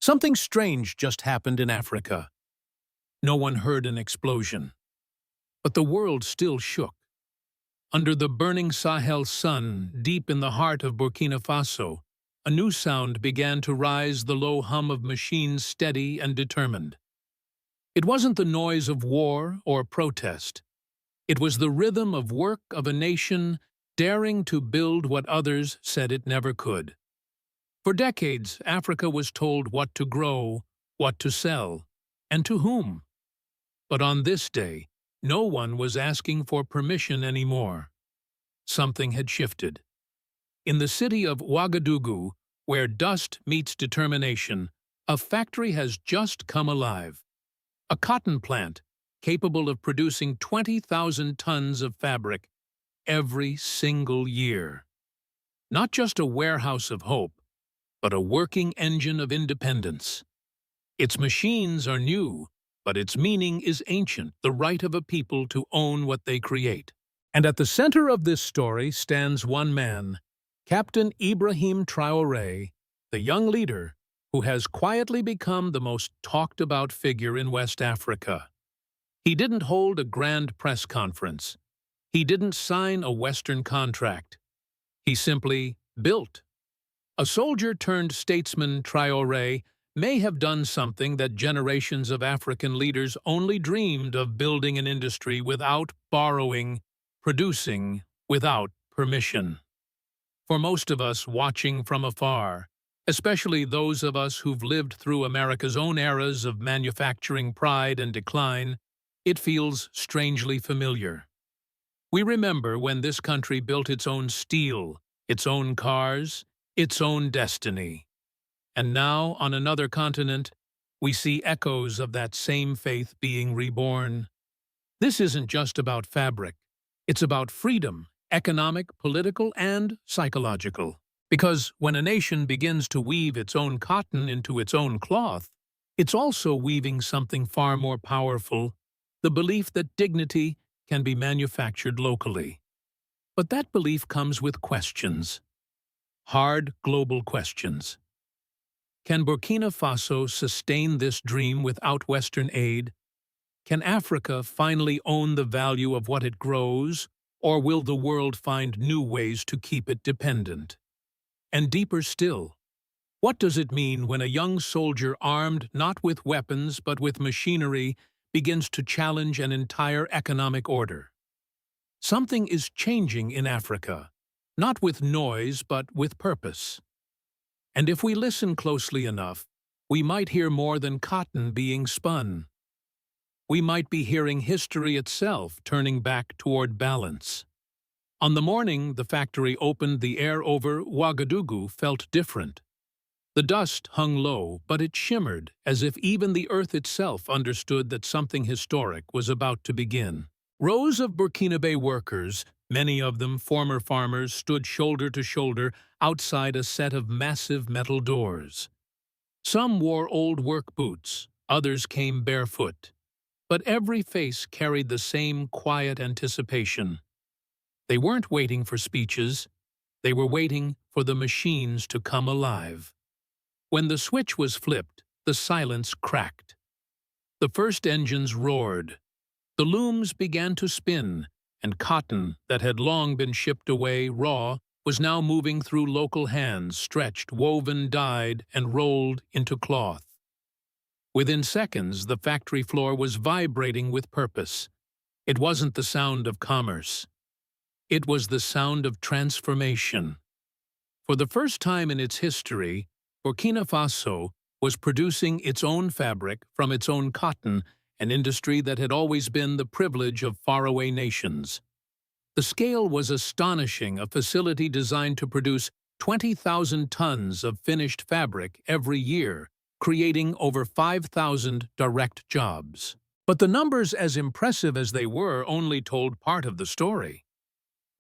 Something strange just happened in Africa. No one heard an explosion. But the world still shook. Under the burning Sahel sun, deep in the heart of Burkina Faso, a new sound began to rise, the low hum of machines, steady and determined. It wasn't the noise of war or protest. It was the rhythm of work of a nation daring to build what others said it never could. For decades, Africa was told what to grow, what to sell, and to whom. But on this day, no one was asking for permission anymore. Something had shifted. In the city of Ouagadougou, where dust meets determination, a factory has just come alive. A cotton plant capable of producing 20,000 tons of fabric every single year. Not just a warehouse of hope, but a working engine of independence. Its machines are new, but its meaning is ancient, the right of a people to own what they create. And at the center of this story stands one man, Captain Ibrahim Traoré, the young leader who has quietly become the most talked-about figure in West Africa. He didn't hold a grand press conference. He didn't sign a Western contract. He simply built. A soldier-turned-statesman, Traoré may have done something that generations of African leaders only dreamed of: building an industry without borrowing, producing without permission. For most of us watching from afar, especially those of us who've lived through America's own eras of manufacturing pride and decline, it feels strangely familiar. We remember when this country built its own steel, its own cars, its own destiny. And now, on another continent, we see echoes of that same faith being reborn. This isn't just about fabric. It's about freedom, economic, political, and psychological. Because when a nation begins to weave its own cotton into its own cloth, it's also weaving something far more powerful: the belief that dignity can be manufactured locally. But that belief comes with questions. Hard global questions. Can Burkina Faso sustain this dream without Western aid? Can Africa finally own the value of what it grows, or will the world find new ways to keep it dependent? And deeper still, what does it mean when a young soldier armed not with weapons but with machinery begins to challenge an entire economic order? Something is changing in Africa, not with noise but with purpose. And if we listen closely enough, we might hear more than cotton being spun. We might be hearing history itself turning back toward balance. On the morning the factory opened, the air over Ouagadougou felt different. The dust hung low, but it shimmered as if even the earth itself understood that something historic was about to begin. Rows of Burkinabe workers, many of them former farmers, stood shoulder to shoulder outside a set of massive metal doors. Some wore old work boots, others came barefoot. But every face carried the same quiet anticipation. They weren't waiting for speeches. They were waiting for the machines to come alive. When the switch was flipped, the silence cracked. The first engines roared. The looms began to spin, and cotton that had long been shipped away raw was now moving through local hands, stretched, woven, dyed, and rolled into cloth. Within seconds, the factory floor was vibrating with purpose. It wasn't the sound of commerce. It was the sound of transformation. For the first time in its history, Burkina Faso was producing its own fabric from its own cotton, an industry that had always been the privilege of faraway nations. The scale was astonishing, a facility designed to produce 20,000 tons of finished fabric every year, creating over 5,000 direct jobs. But the numbers, as impressive as they were, only told part of the story.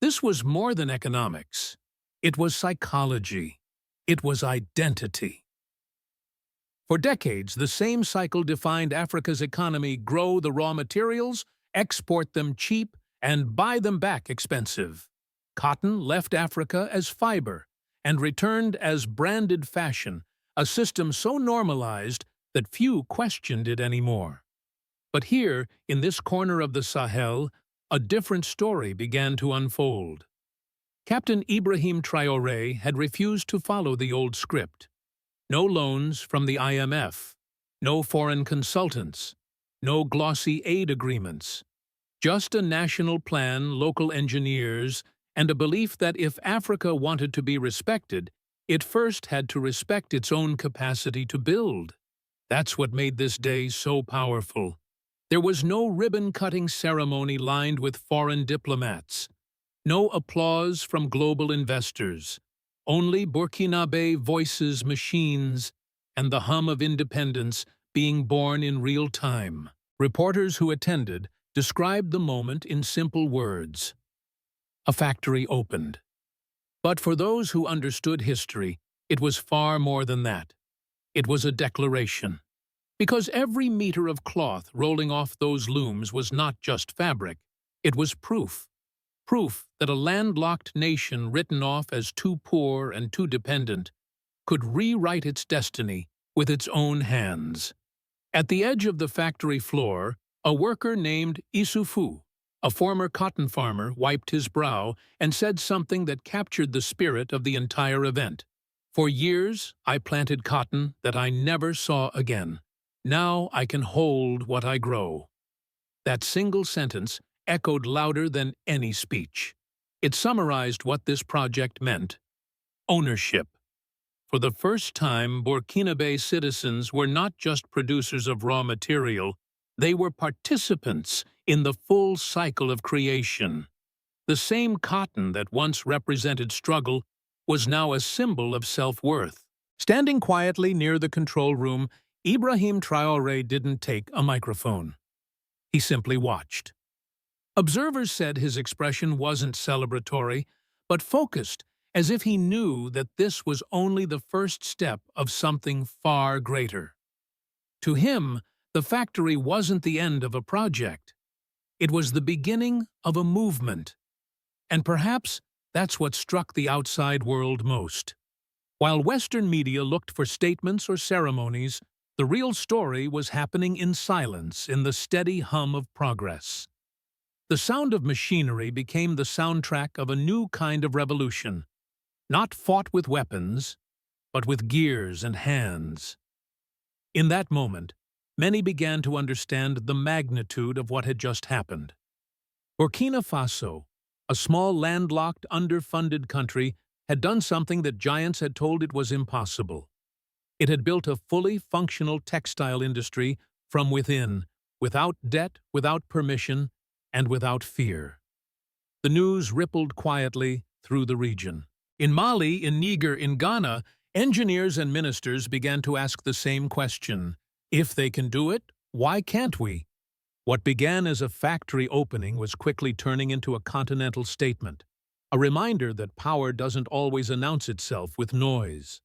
This was more than economics. It was psychology. It was identity. For decades, the same cycle defined Africa's economy: grow the raw materials, export them cheap, and buy them back expensive. Cotton left Africa as fiber and returned as branded fashion, a system so normalized that few questioned it anymore. But here, in this corner of the Sahel, a different story began to unfold. Captain Ibrahim Traoré had refused to follow the old script. No loans from the IMF, no foreign consultants, no glossy aid agreements. Just a national plan, local engineers, and a belief that if Africa wanted to be respected, it first had to respect its own capacity to build. That's what made this day so powerful. There was no ribbon-cutting ceremony lined with foreign diplomats, no applause from global investors, only Burkinabe voices, machines, and the hum of independence being born in real time. Reporters who attended described the moment in simple words. A factory opened. But for those who understood history, it was far more than that. It was a declaration. Because every meter of cloth rolling off those looms was not just fabric, it was proof. Proof that a landlocked nation written off as too poor and too dependent could rewrite its destiny with its own hands. At the edge of the factory floor, a worker named Issoufou, a former cotton farmer, wiped his brow and said something that captured the spirit of the entire event. "For years, I planted cotton that I never saw again. Now I can hold what I grow." That single sentence echoed louder than any speech. It summarized what this project meant. Ownership. For the first time, Burkinabe citizens were not just producers of raw material, they were participants in the full cycle of creation. The same cotton that once represented struggle was now a symbol of self-worth. Standing quietly near the control room, Ibrahim Traoré didn't take a microphone. He simply watched. Observers said his expression wasn't celebratory, but focused, as if he knew that this was only the first step of something far greater. To him, the factory wasn't the end of a project. It was the beginning of a movement. And perhaps that's what struck the outside world most. While Western media looked for statements or ceremonies, the real story was happening in silence, in the steady hum of progress. The sound of machinery became the soundtrack of a new kind of revolution, not fought with weapons, but with gears and hands. In that moment, many began to understand the magnitude of what had just happened. Burkina Faso, a small landlocked, underfunded country, had done something that giants had told it was impossible. It had built a fully functional textile industry from within, without debt, without permission, and without fear. The news rippled quietly through the region. In Mali, in Niger, in Ghana, engineers and ministers began to ask the same question. If they can do it, why can't we? What began as a factory opening was quickly turning into a continental statement, a reminder that power doesn't always announce itself with noise.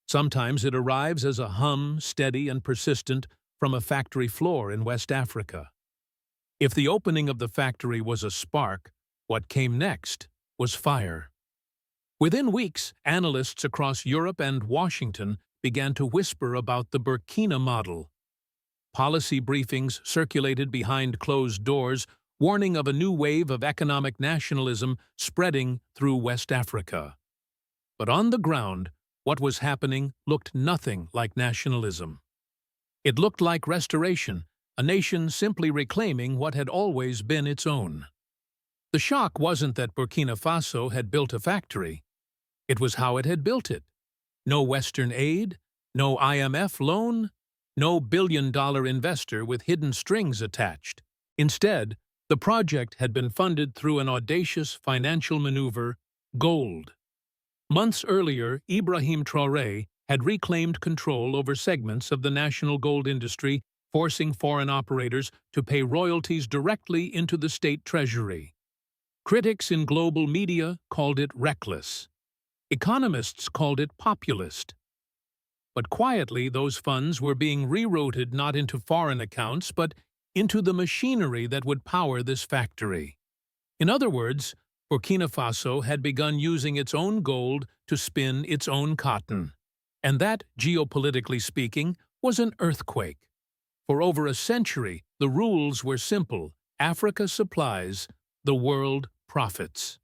Sometimes it arrives as a hum, steady and persistent, from a factory floor in West Africa. If the opening of the factory was a spark, what came next was fire. Within weeks, analysts across Europe and Washington began to whisper about the Burkina model. Policy briefings circulated behind closed doors, warning of a new wave of economic nationalism spreading through West Africa. But on the ground, what was happening looked nothing like nationalism. It looked like restoration, a nation simply reclaiming what had always been its own. The shock wasn't that Burkina Faso had built a factory. It was how it had built it. No Western aid, no IMF loan, no billion-dollar investor with hidden strings attached. Instead, the project had been funded through an audacious financial maneuver: gold. Months earlier, Ibrahim Traoré had reclaimed control over segments of the national gold industry, forcing foreign operators to pay royalties directly into the state treasury. Critics in global media called it reckless. Economists called it populist. But quietly, those funds were being rerouted not into foreign accounts, but into the machinery that would power this factory. In other words, Burkina Faso had begun using its own gold to spin its own cotton. And that, geopolitically speaking, was an earthquake. For over a century, the rules were simple: Africa supplies, the world profits.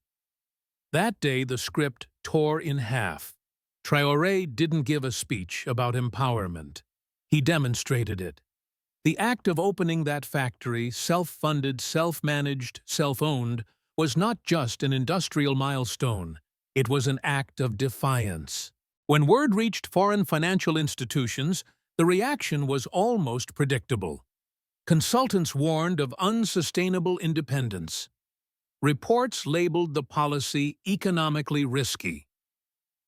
That day, the script tore in half. Traoré didn't give a speech about empowerment. He demonstrated it. The act of opening that factory, self-funded, self-managed, self-owned, was not just an industrial milestone. It was an act of defiance. When word reached foreign financial institutions, the reaction was almost predictable. Consultants warned of unsustainable independence. Reports labeled the policy economically risky.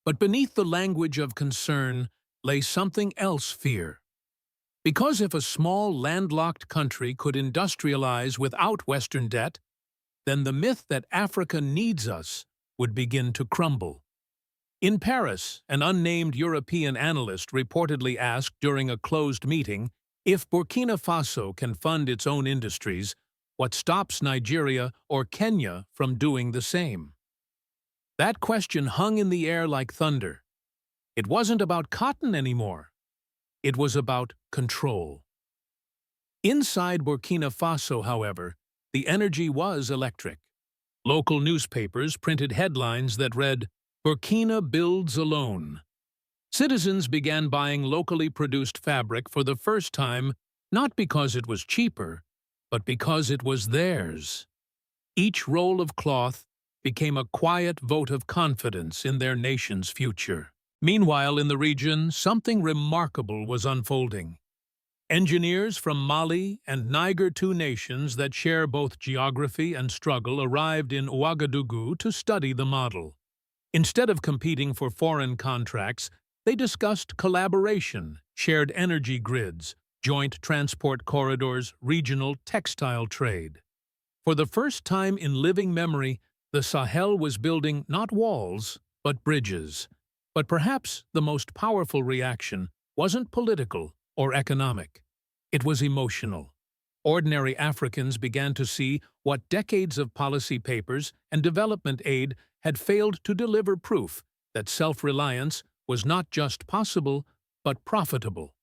But beneath the language of concern lay something else: fear. Because if a small landlocked country could industrialize without Western debt, then the myth that Africa needs us would begin to crumble. In Paris, an unnamed European analyst reportedly asked during a closed meeting, if Burkina Faso can fund its own industries, what stops Nigeria or Kenya from doing the same? That question hung in the air like thunder. It wasn't about cotton anymore. It was about control. Inside Burkina Faso, however, the energy was electric. Local newspapers printed headlines that read, "Burkina builds alone." Citizens began buying locally produced fabric for the first time, not because it was cheaper, but because it was theirs. Each roll of cloth became a quiet vote of confidence in their nation's future. Meanwhile, in the region, something remarkable was unfolding. Engineers from Mali and Niger, two nations that share both geography and struggle, arrived in Ouagadougou to study the model. Instead of competing for foreign contracts, they discussed collaboration, shared energy grids, joint transport corridors, regional textile trade. For the first time in living memory, the Sahel was building not walls, but bridges. But perhaps the most powerful reaction wasn't political or economic. It was emotional. Ordinary Africans began to see what decades of policy papers and development aid had failed to deliver: proof that self-reliance was not just possible, but profitable.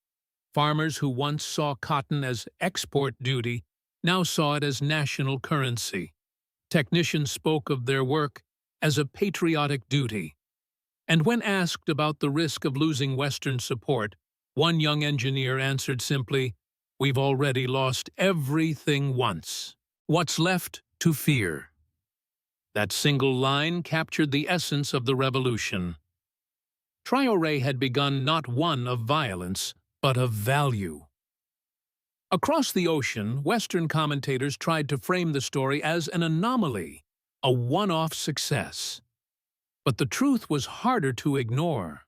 Farmers who once saw cotton as export duty now saw it as national currency. Technicians spoke of their work as a patriotic duty. And when asked about the risk of losing Western support, one young engineer answered simply, "We've already lost everything once. What's left to fear?" That single line captured the essence of the revolution. Traoré had begun not one of violence, but of value. Across the ocean, Western commentators tried to frame the story as an anomaly, a one-off success. But the truth was harder to ignore.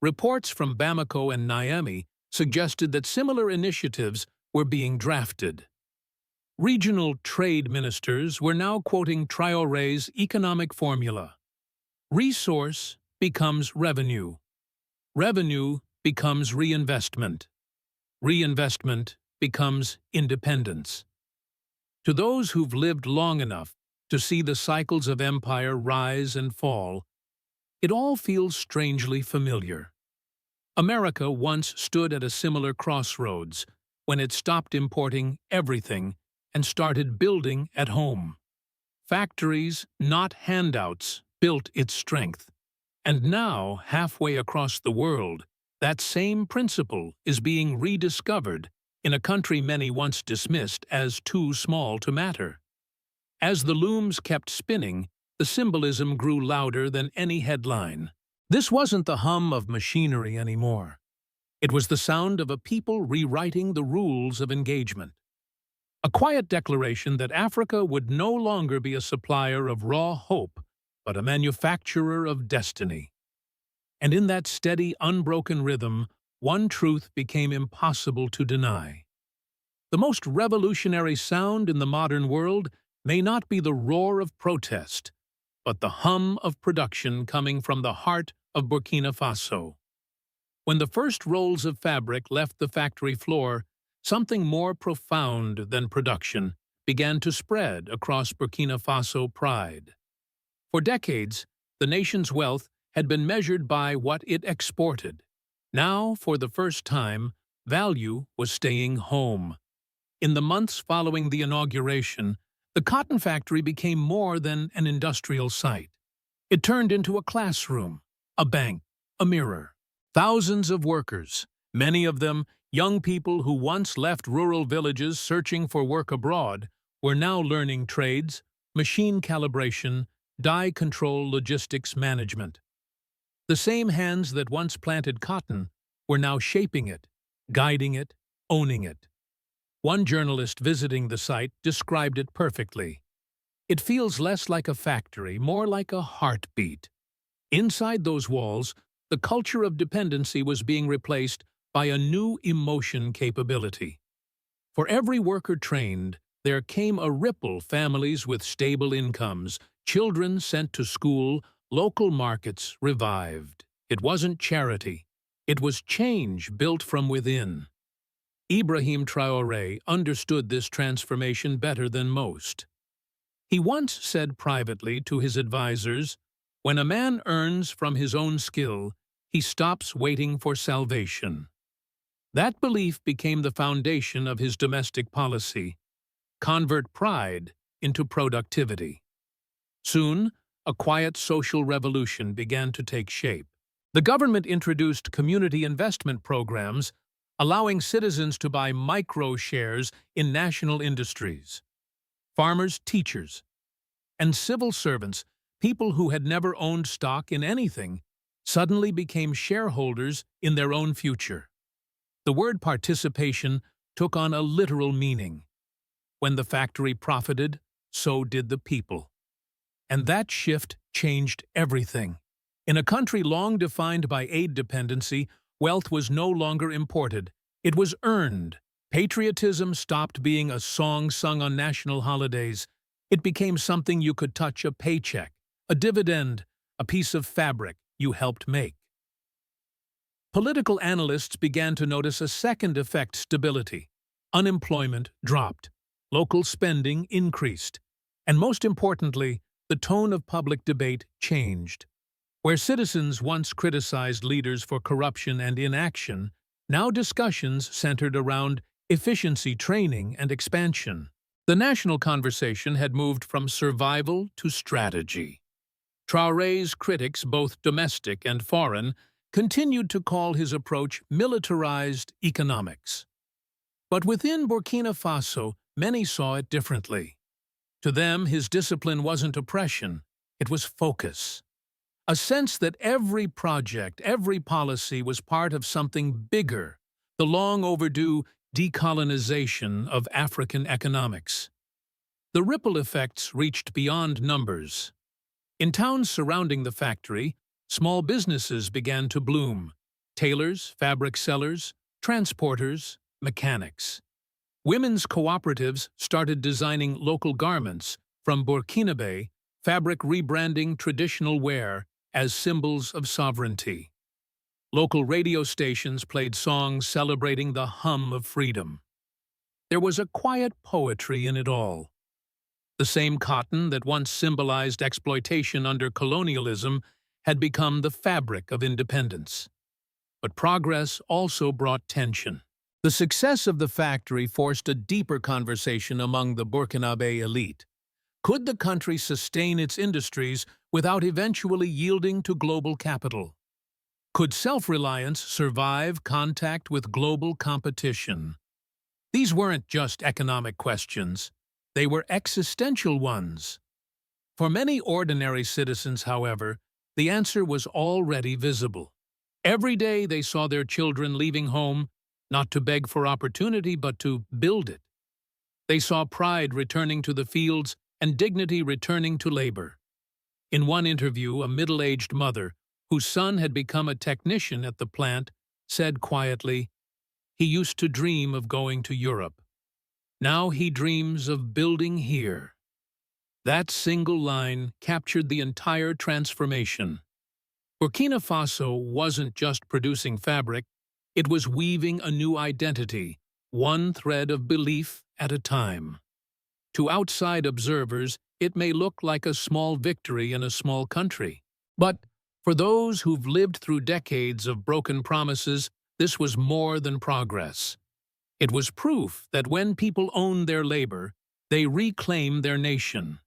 Reports from Bamako and Niamey suggested that similar initiatives were being drafted. Regional trade ministers were now quoting Traoré's economic formula. Resource becomes revenue. Revenue becomes reinvestment. Reinvestment becomes independence. To those who've lived long enough to see the cycles of empire rise and fall, it all feels strangely familiar. America once stood at a similar crossroads when it stopped importing everything and started building at home. Factories, not handouts, built its strength. And now, halfway across the world, that same principle is being rediscovered in a country many once dismissed as too small to matter. As the looms kept spinning, the symbolism grew louder than any headline. This wasn't the hum of machinery anymore. It was the sound of a people rewriting the rules of engagement. A quiet declaration that Africa would no longer be a supplier of raw hope, but a manufacturer of destiny. And in that steady, unbroken rhythm, one truth became impossible to deny. The most revolutionary sound in the modern world may not be the roar of protest, but the hum of production coming from the heart of Burkina Faso. When the first rolls of fabric left the factory floor, something more profound than production began to spread across Burkina Faso pride. For decades, the nation's wealth had been measured by what it exported. Now, for the first time, value was staying home. In the months following the inauguration, the cotton factory became more than an industrial site. It turned into a classroom, a bank, a mirror. Thousands of workers, many of them young people who once left rural villages searching for work abroad, were now learning trades, machine calibration, dye control, logistics management. The same hands that once planted cotton were now shaping it, guiding it, owning it. One journalist visiting the site described it perfectly. It feels less like a factory, more like a heartbeat. Inside those walls, the culture of dependency was being replaced by a new emotion capability. For every worker trained, there came a ripple: families with stable incomes, children sent to school, local markets revived. It wasn't charity. It was change built from within. Ibrahim Traoré understood this transformation better than most. He once said privately to his advisors, "When a man earns from his own skill, he stops waiting for salvation." That belief became the foundation of his domestic policy: convert pride into productivity. Soon, a quiet social revolution began to take shape. The government introduced community investment programs, allowing citizens to buy micro-shares in national industries. Farmers, teachers, and civil servants, people who had never owned stock in anything, suddenly became shareholders in their own future. The word participation took on a literal meaning. When the factory profited, so did the people. And that shift changed everything. In a country long defined by aid dependency, wealth was no longer imported. It was earned. Patriotism stopped being a song sung on national holidays. It became something you could touch: a paycheck, a dividend, a piece of fabric you helped make. Political analysts began to notice a second effect: stability. Unemployment dropped. Local spending increased. And most importantly, the tone of public debate changed. Where citizens once criticized leaders for corruption and inaction, now discussions centered around efficiency, training, and expansion. The national conversation had moved from survival to strategy. Traoré's critics, both domestic and foreign, continued to call his approach militarized economics. But within Burkina Faso, many saw it differently. To them, his discipline wasn't oppression, it was focus. A sense that every project, every policy was part of something bigger: the long-overdue decolonization of African economics. The ripple effects reached beyond numbers. In towns surrounding the factory, small businesses began to bloom: tailors, fabric sellers, transporters, mechanics. Women's cooperatives started designing local garments from Burkinabe, fabric rebranding traditional wear as symbols of sovereignty. Local radio stations played songs celebrating the hum of freedom. There was a quiet poetry in it all. The same cotton that once symbolized exploitation under colonialism had become the fabric of independence. But progress also brought tension. The success of the factory forced a deeper conversation among the Burkinabe elite. Could the country sustain its industries without eventually yielding to global capital? Could self-reliance survive contact with global competition? These weren't just economic questions. They were existential ones. For many ordinary citizens, however, the answer was already visible. Every day they saw their children leaving home, not to beg for opportunity, but to build it. They saw pride returning to the fields and dignity returning to labor. In one interview, a middle-aged mother, whose son had become a technician at the plant, said quietly, "He used to dream of going to Europe. Now he dreams of building here." That single line captured the entire transformation. Burkina Faso wasn't just producing fabric, it was weaving a new identity, one thread of belief at a time. To outside observers, it may look like a small victory in a small country. But For those who've lived through decades of broken promises, this was more than progress. It was proof that when people own their labor, they reclaim their nation.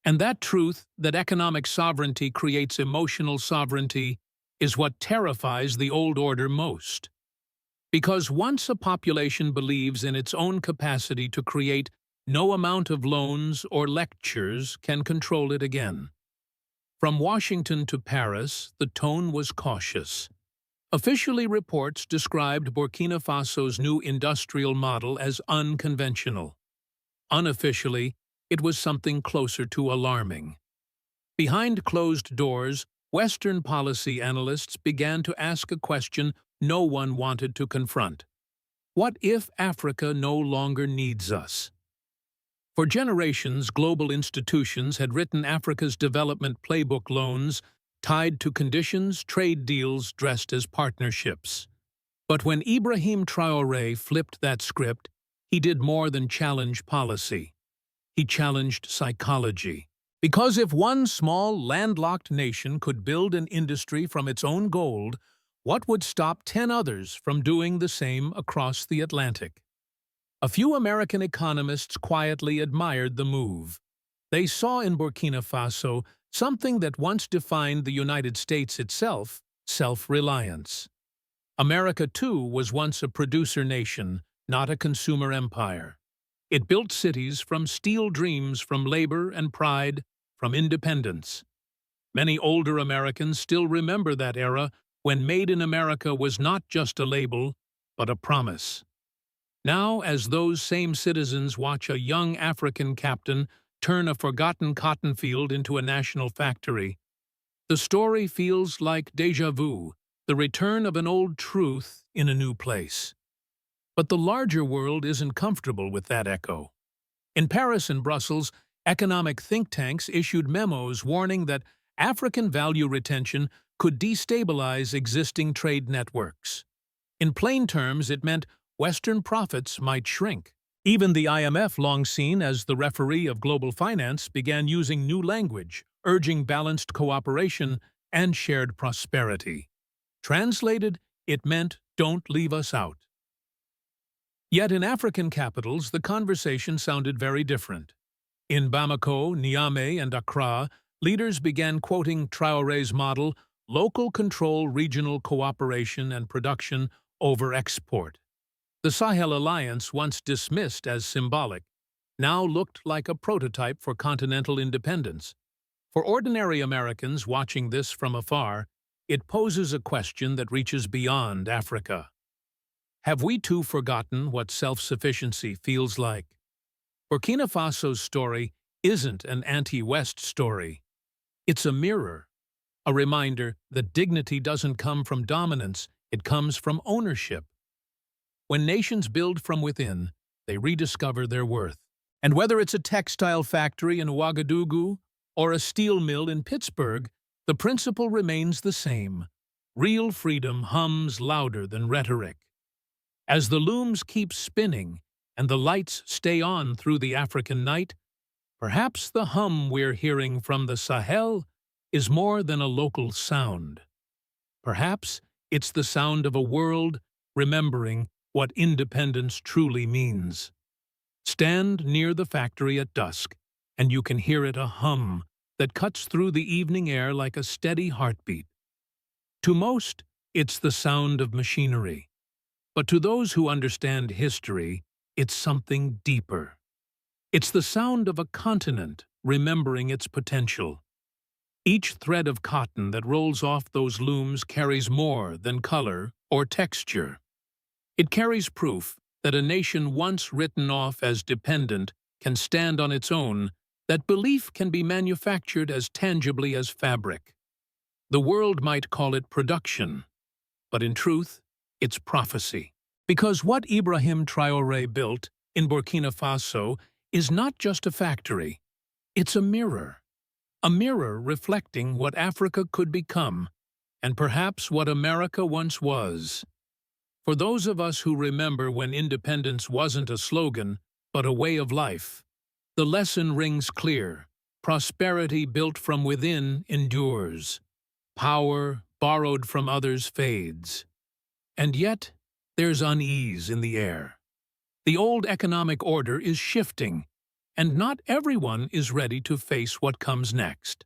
And that truth, that economic sovereignty creates emotional sovereignty, is what terrifies the old order most. Because once a population believes in its own capacity to create, no amount of loans or lectures can control it again. From Washington to Paris, the tone was cautious. Officially, reports described Burkina Faso's new industrial model as unconventional. Unofficially, it was something closer to alarming. Behind closed doors, Western policy analysts began to ask a question no one wanted to confront. What if Africa no longer needs us? For generations, global institutions had written Africa's development playbook, loans tied to conditions, trade deals dressed as partnerships. But when Ibrahim Traoré flipped that script, he did more than challenge policy. He challenged psychology. Because if one small, landlocked nation could build an industry from its own gold, what would stop 10 others from doing the same across the Atlantic? A few American economists quietly admired the move. They saw in Burkina Faso something that once defined the United States itself: self-reliance. America, too, was once a producer nation, not a consumer empire. It built cities from steel dreams, from labor and pride, from independence. Many older Americans still remember that era when Made in America was not just a label, but a promise. Now, as those same citizens watch a young African captain turn a forgotten cotton field into a national factory, the story feels like déjà vu, the return of an old truth in a new place. But the larger world isn't comfortable with that echo. In Paris and Brussels, economic think tanks issued memos warning that African value retention could destabilize existing trade networks. In plain terms, it meant Western profits might shrink. Even the IMF, long seen as the referee of global finance, began using new language, urging balanced cooperation and shared prosperity. Translated, it meant, don't leave us out. Yet in African capitals, the conversation sounded very different. In Bamako, Niamey, and Accra, leaders began quoting Traoré's model: local control, regional cooperation, and production over export. The Sahel alliance, once dismissed as symbolic, now looked like a prototype for continental independence. For ordinary Americans watching this from afar, it poses a question that reaches beyond Africa. Have we too forgotten what self-sufficiency feels like? Burkina Faso's story isn't an anti-West story. It's a mirror, a reminder that dignity doesn't come from dominance, it comes from ownership. When nations build from within, they rediscover their worth. And whether it's a textile factory in Ouagadougou or a steel mill in Pittsburgh, the principle remains the same. Real freedom hums louder than rhetoric. As the looms keep spinning and the lights stay on through the African night, perhaps the hum we're hearing from the Sahel is more than a local sound. Perhaps it's the sound of a world remembering what independence truly means. Stand near the factory at dusk, and you can hear it, a hum that cuts through the evening air like a steady heartbeat. To most, it's the sound of machinery. But to those who understand history, it's something deeper. It's the sound of a continent remembering its potential. Each thread of cotton that rolls off those looms carries more than color or texture. It carries proof that a nation once written off as dependent can stand on its own, that belief can be manufactured as tangibly as fabric. The world might call it production, but in truth, it's prophecy. Because what Ibrahim Traoré built in Burkina Faso is not just a factory, it's a mirror reflecting what Africa could become, and perhaps what America once was. For those of us who remember when independence wasn't a slogan, but a way of life, the lesson rings clear: prosperity built from within endures. Power, borrowed from others, fades. And yet, there's unease in the air. The old economic order is shifting, and not everyone is ready to face what comes next.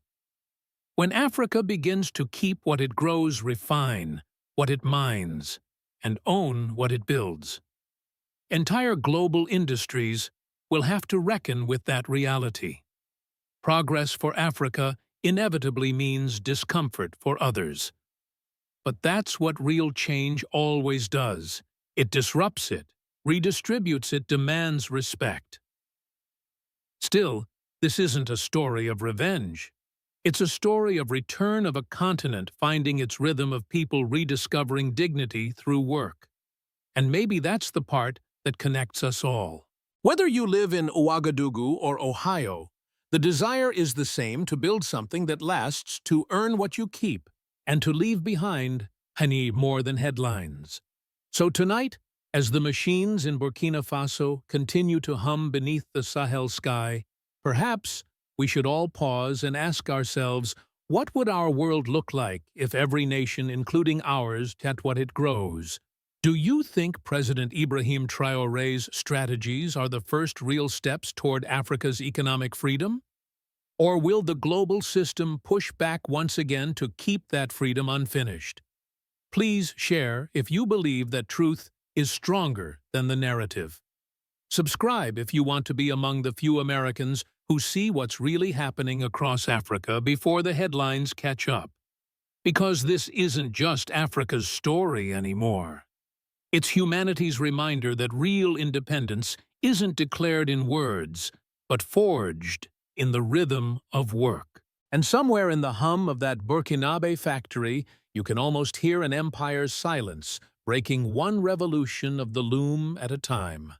When Africa begins to keep what it grows, refine what it mines, and own what it builds, entire global industries will have to reckon with that reality. Progress for Africa inevitably means discomfort for others. But that's what real change always does. It disrupts it, redistributes it, demands respect. Still, this isn't a story of revenge. It's a story of return of a continent finding its rhythm, of people rediscovering dignity through work. And maybe that's the part that connects us all. Whether you live in Ouagadougou or Ohio, the desire is the same: to build something that lasts, to earn what you keep, and to leave behind more than headlines. So tonight, as the machines in Burkina Faso continue to hum beneath the Sahel sky, perhaps we should all pause and ask ourselves, what would our world look like if every nation, including ours, ate what it grows? Do you think President Ibrahim Traoré's strategies are the first real steps toward Africa's economic freedom? Or will the global system push back once again to keep that freedom unfinished? Please share if you believe that truth is stronger than the narrative. Subscribe if you want to be among the few Americans who see what's really happening across Africa before the headlines catch up. Because this isn't just Africa's story anymore. It's humanity's reminder that real independence isn't declared in words, but forged in the rhythm of work. And somewhere in the hum of that Burkinabe factory, you can almost hear an empire's silence, breaking one revolution of the loom at a time.